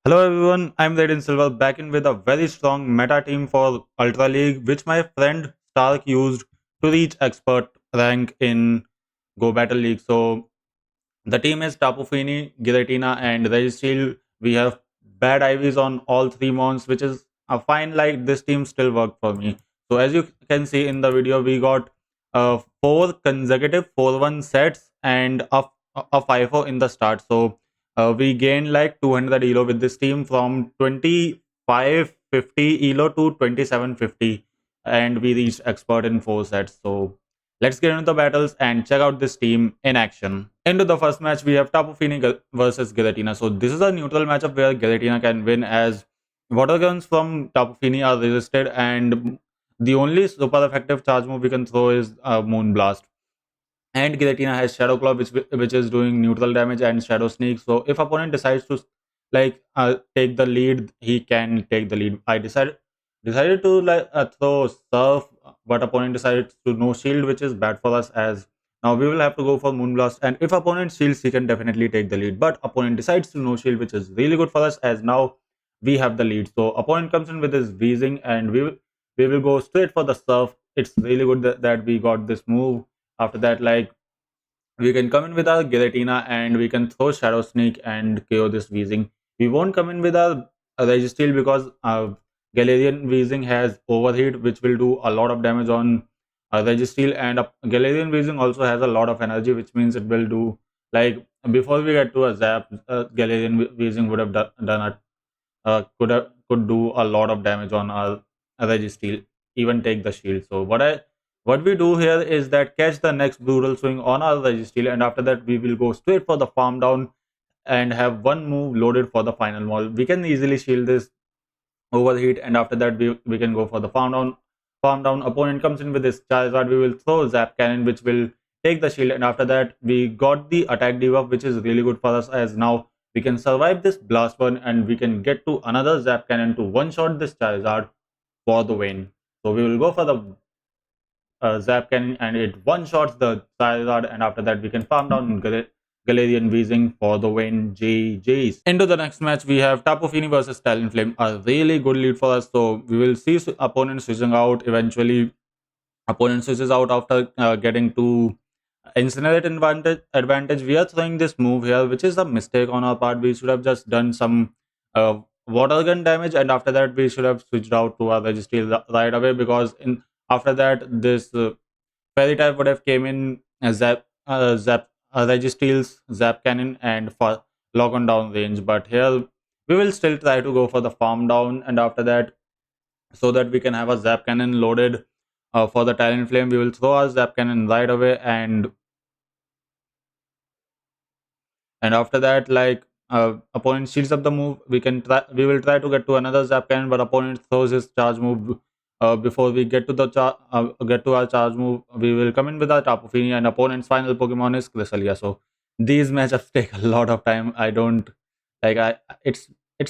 Hello everyone, I'm Raiden Silver back in with a very strong meta team for Ultra League, which my friend Stark used to reach expert rank in Go Battle League. So the team is Tapu Fini, Giratina, and Registeel. We have bad IVs on all three mons, which is a fine. Like this team still worked for me. So as you can see in the video, we got four consecutive 4-1 sets and a 5-4 in the start. So we gained like 200 elo with this team from 2550 elo to 2750, and we reached expert in four sets. So let's get into the battles and check out this team in action. Into the first match, we have Tapu Fini versus Giratina. So this is a neutral matchup where Giratina can win, as water guns from Tapu Fini are resisted, and the only super effective charge move we can throw is Moon Blast. And Giratina has Shadow Claw, which is doing neutral damage, and Shadow Sneak. So if opponent decides to take the lead, he can take the lead. I decided to throw Surf, but opponent decided to no shield, which is bad for us, as now we will have to go for Moonblast. And if opponent shields, he can definitely take the lead. But opponent decides to no shield, which is really good for us, as now we have the lead. So opponent comes in with his Weezing, and we will go straight for the Surf. It's really good that we got this move. After that, like, we can come in with our Giratina and we can throw Shadow Sneak and KO this Weezing. We won't come in with our Registeel because Galarian Weezing has Overheat, which will do a lot of damage on Registeel, and Galarian Weezing also has a lot of energy, which means it will do, like, before we get to a Zap, Galarian Weezing would have done a could do a lot of damage on our Registeel, even take the shield. So what we do here is that catch the next brutal swing on our Registeel, and after that we will go straight for the farm down and have one move loaded for the final wall. We can easily shield this overheat, and after that we can go for the farm down. Farm down, opponent comes in with this Charizard, we will throw Zap Cannon, which will take the shield, and after that we got the attack debuff, which is really good for us, as now we can survive this blast burn and we can get to another Zap Cannon to one shot this Charizard for the win. So we will go for the Zap Cannon, and it one shots the Charizard, and after that we can farm down Galarian Weezing for the win. GG's. Into the next match, we have Tapu Fini versus Talonflame, a really good lead for us. So we will see opponent switching out eventually. Opponent switches out after getting to Incinerate advantage. We are throwing this move here, which is a mistake on our part. We should have just done some water gun damage, and after that we should have switched out to our Registeel right away, because in after that this fairy type would have came in zap Registeel's Zap Cannon and for lock on down range. But here we will still try to go for the farm down, and after that, so that we can have a Zap Cannon loaded for the Talonflame, we will throw our Zap Cannon right away, and after that, like, opponent shields up the move, we will try to get to another Zap Cannon, but opponent throws his charge move. Before we get to get to our charge move, we will come in with our Tapu Fini, and opponent's final Pokemon is Cresselia. So these matchups take a lot of time. I don't like I it's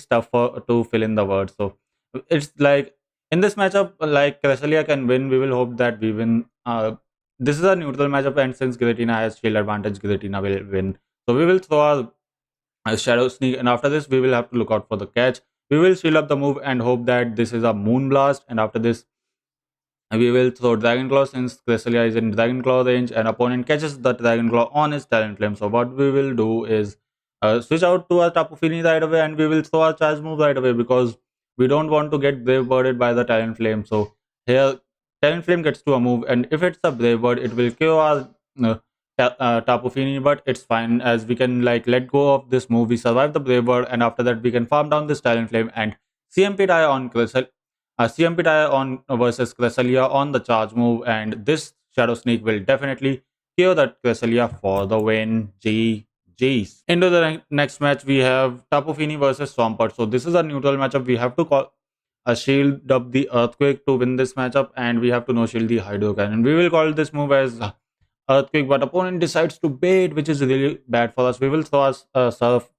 tough to fill in the words. So it's like, in this matchup, like, Cresselia can win. We will hope that we win. This is a neutral matchup, and since Giratina has shield advantage, Giratina will win. So we will throw our Shadow Sneak, and after this we will have to look out for the catch. We will shield up the move and hope that this is a Moon Blast, and after this we will throw Dragon Claw, since Cresselia is in Dragon Claw range and opponent catches the Dragon Claw on his Talonflame. So what we will do is switch out to our Tapu Fini right away, and we will throw our charge move right away, because we don't want to get Brave Birded by the Talonflame. So here Talonflame gets to a move, and if it's a Brave Bird, it will kill our uh, Tapu Fini, but it's fine, as we can, like, let go of this move. We survive the Brave Bird, and after that we can farm down this Talonflame and CMP tie on CMP tie on versus Cresselia on the charge move, and this Shadow Sneak will definitely clear that Cresselia for the win. GG's. Into the next match, we have Tapu Fini versus Swampert. So this is a neutral matchup. We have to call a shield up the Earthquake to win this matchup, and we have to no shield the Hydro Cannon. We will call this move as Earthquake, but opponent decides to bait, which is really bad for us. We will throw us Surf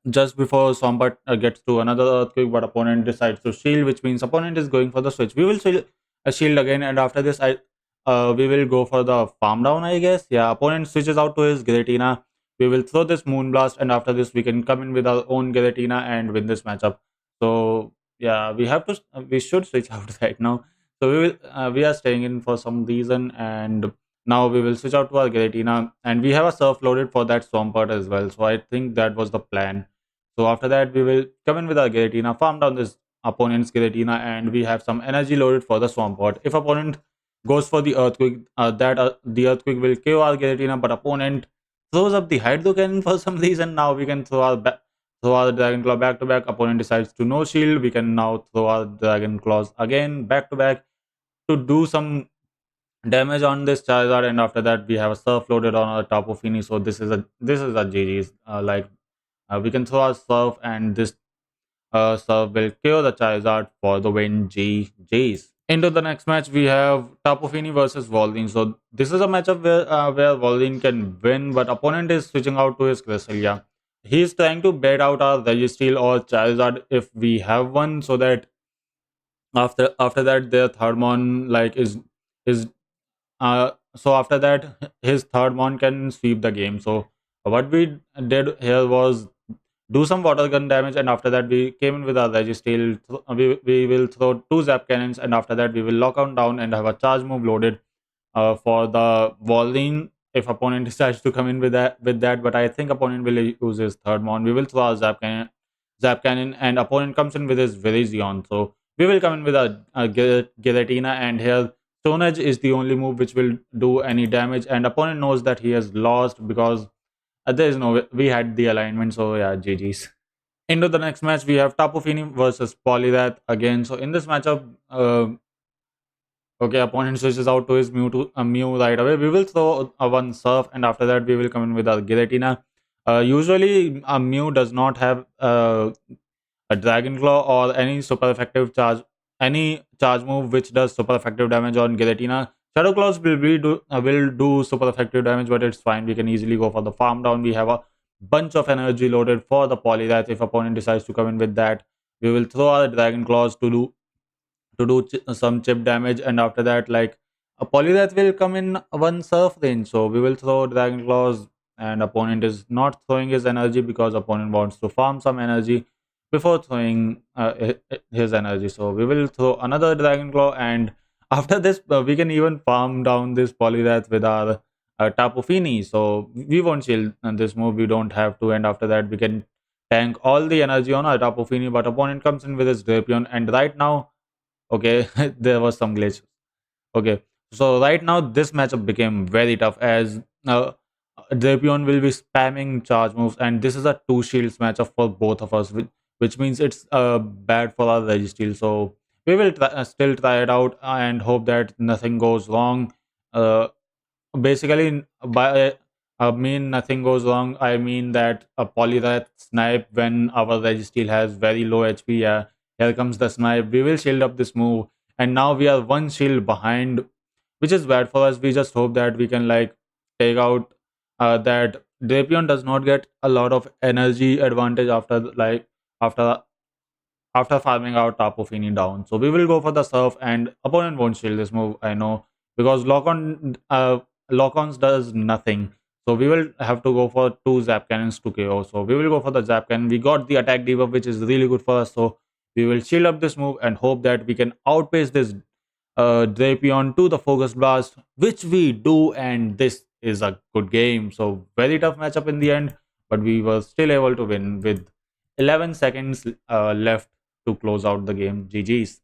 just before Swampert gets to another Earthquake, but opponent decides to shield, which means opponent is going for the switch. We will shield again, and after this, we will go for the farm down, I guess. Yeah, opponent switches out to his Giratina. we will throw this Moon Blast, and after this we can come in with our own Giratina and win this matchup. So yeah, we should switch out right now. So we are staying in for some reason, and now we will switch out to our Giratina, and we have a surf loaded for that Swampert as well. So I think that was the plan. So after that, we will come in with our Giratina, farm down this opponent's Giratina, and we have some energy loaded for the Swampert. If opponent goes for the Earthquake, the Earthquake will KO our Giratina, but opponent throws up the Hydro Cannon for some reason. Now we can throw our Dragon Claw back to back. Opponent decides to no shield. We can now throw our Dragon Claws again back to back to do some damage on this Charizard, and after that we have a Surf loaded on our Tapu Fini. So this is a GG's. We can throw our Surf, and this Surf will kill the Charizard for the win. GG's. Into the next match, we have Tapu Fini versus Vol'din. So this is a matchup where Vol'din can win, but opponent is switching out to his Cresselia. He is trying to bait out our Registeel or Charizard if we have one, so that after that their third one is so after that his third one can sweep the game. So what we did here was do some water gun damage, and after that we came in with our Registeel. We will throw two Zap Cannons, and after that we will lock on down and have a charge move loaded for the Vol'din if opponent decides to come in with that. But I think opponent will use his third mon. We will throw our Zap Cannon, and opponent comes in with his Virizion. So we will come in with a Giratina, and here Stone Edge is the only move which will do any damage, and opponent knows that he has lost because there is no way. We had the alignment. So yeah, GG's. Into the next match, we have Tapu Fini versus Poliwrath again. So in this matchup, okay, opponent switches out to his Mew right away. We will throw a one Surf, and after that we will come in with our Giratina. Usually, a Mew does not have a Dragon Claw or any charge move which does super effective damage on Giratina. Shadow Claws will do super effective damage, but it's fine. We can easily go for the farm down. We have a bunch of energy loaded for the Poliwrath. If opponent decides to come in with that, we will throw our Dragon Claws to do some chip damage, and after that, like, a Poliwrath will come in one Surf range. So we will throw Dragon Claws, and opponent is not throwing his energy because opponent wants to farm some energy before throwing his energy. So we will throw another Dragon Claw, and after this, we can even farm down this Poliwrath with our Tapu Fini. So we won't shield this move. We don't have to, and after that, we can tank all the energy on our Tapu Fini. But opponent comes in with his Drapion, and right now, okay, there was some glitch. Okay, so right now this matchup became very tough as Drapion will be spamming charge moves, and this is a two shields matchup for both of us, which means it's bad for our Registeel. So we will still try it out and hope that nothing goes wrong. Uh, Basically, by mean nothing goes wrong, I mean that a Poliwrath snipe when our Registeel has very low HP. Yeah, here comes the snipe. We will shield up this move, and now we are one shield behind, which is bad for us. We just hope that we can, like, take out that Drapion does not get a lot of energy advantage after after farming out Tapu Fini down. So we will go for the Surf, and opponent won't shield this move, I know, because Lock-ons does nothing. So we will have to go for two Zap Cannons to KO. So we will go for the Zap Cannon. We got the attack debuff, which is really good for us. So we will shield up this move and hope that we can outpace this Drapion to the Focus Blast, which we do, and this is a good game. So very tough matchup in the end, but we were still able to win with 11 seconds left to close out the game. GG's.